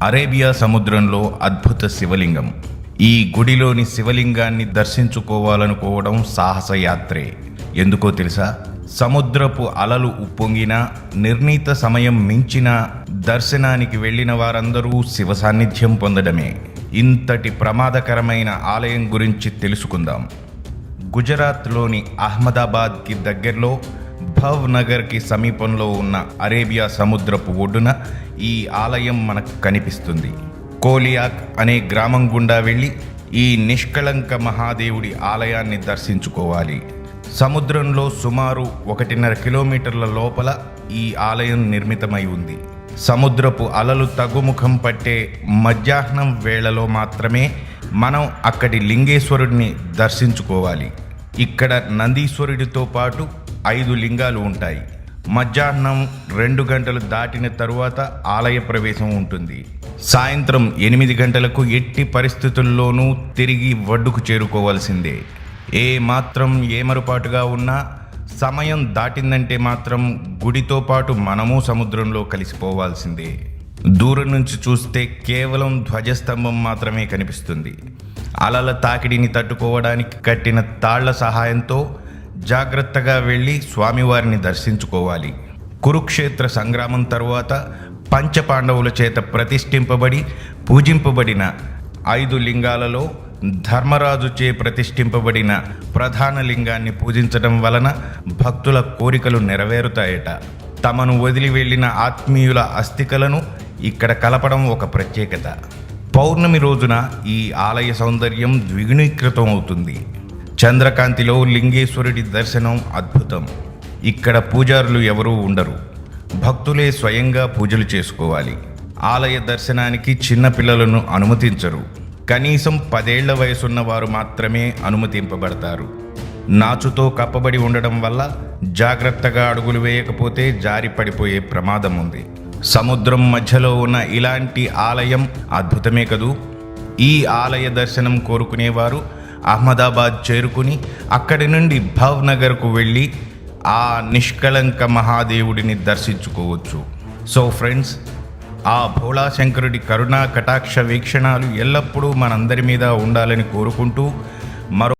Arabia సముద్రంలో అద్భుత శివలింగం. ఈ గుడిలోని శివలింగాన్ని దర్శించుకోవాలనుకోవడం సాహసయాత్రే. ఎందుకో తెలుసా? సముద్రపు అలలు ఉప్పొంగినా, నిర్ణీత సమయం మించిన దర్శనానికి వెళ్ళిన వారందరూ శివ సాన్నిధ్యం పొందడమే. ఇంతటి ప్రమాదకరమైన ఆలయం గురించి తెలుసుకుందాం. గుజరాత్లోని అహ్మదాబాద్కి దగ్గరలో భవ్ నగర్కి సమీపంలో ఉన్న అరేబియా సముద్రపు ఒడ్డున ఈ ఆలయం మనకు కనిపిస్తుంది. కోలియాక్ అనే గ్రామం గుండా వెళ్ళి ఈ నిష్కళంక మహాదేవుడి ఆలయాన్ని దర్శించుకోవాలి. సముద్రంలో సుమారు 1.5 కిలోమీటర్ల లోపల ఈ ఆలయం నిర్మితమై ఉంది. సముద్రపు అలలు తగ్గుముఖం పట్టే మధ్యాహ్నం వేళలో మాత్రమే మనం అక్కడి లింగేశ్వరుడిని దర్శించుకోవాలి. ఇక్కడ నందీశ్వరుడితో పాటు 5 లింగాలు ఉంటాయి. మధ్యాహ్నం 2 గంటలు దాటిన తరువాత ఆలయ ప్రవేశం ఉంటుంది. సాయంత్రం 8 గంటలకు ఎట్టి పరిస్థితుల్లోనూ తిరిగి ఒడ్డుకు చేరుకోవాల్సిందే. ఏ మాత్రం ఏమరుపాటుగా ఉన్నా సమయం దాటిందంటే మాత్రం గుడితో పాటు మనము సముద్రంలో కలిసిపోవాల్సిందే. దూరం నుంచి చూస్తే కేవలం ధ్వజస్తంభం మాత్రమే కనిపిస్తుంది. అలల తాకిడిని తట్టుకోవడానికి కట్టిన తాళ్ల సహాయంతో జాగ్రత్తగా వెళ్ళి స్వామివారిని దర్శించుకోవాలి. కురుక్షేత్ర సంగ్రామం తరువాత పంచపాండవుల చేత ప్రతిష్ఠింపబడి పూజింపబడిన 5 లింగాలలో ధర్మరాజుచే ప్రతిష్ఠింపబడిన ప్రధాన లింగాన్ని పూజించడం వలన భక్తుల కోరికలు నెరవేరుతాయట. తమను వదిలి వెళ్ళిన ఆత్మీయుల అస్థికలను ఇక్కడ కలపడం ఒక ప్రత్యేకత. పౌర్ణమి రోజున ఈ ఆలయ సౌందర్యం ద్విగుణీకృతం అవుతుంది. చంద్రకాంతిలో లింగేశ్వరుడి దర్శనం అద్భుతం. ఇక్కడ పూజారులు ఎవరూ ఉండరు. భక్తులే స్వయంగా పూజలు చేసుకోవాలి. ఆలయ దర్శనానికి చిన్నపిల్లలను అనుమతించరు. కనీసం 10 ఏళ్ల వయసున్న వారు మాత్రమే అనుమతింపబడతారు. నాచుతో కప్పబడి ఉండడం వల్ల జాగ్రత్తగా అడుగులు వేయకపోతే జారి పడిపోయే ప్రమాదం ఉంది. సముద్రం మధ్యలో ఉన్న ఇలాంటి ఆలయం అద్భుతమే కదూ. ఈ ఆలయ దర్శనం కోరుకునేవారు అహ్మదాబాద్ చేరుకుని అక్కడి నుండి భవ్ నగర్కు వెళ్ళి ఆ నిష్కళంక మహాదేవుడిని దర్శించుకోవచ్చు. సో ఫ్రెండ్స్, ఆ భోళాశంకరుడి కరుణా కటాక్ష వీక్షణాలు ఎల్లప్పుడూ మనందరి మీద ఉండాలని కోరుకుంటూ మరో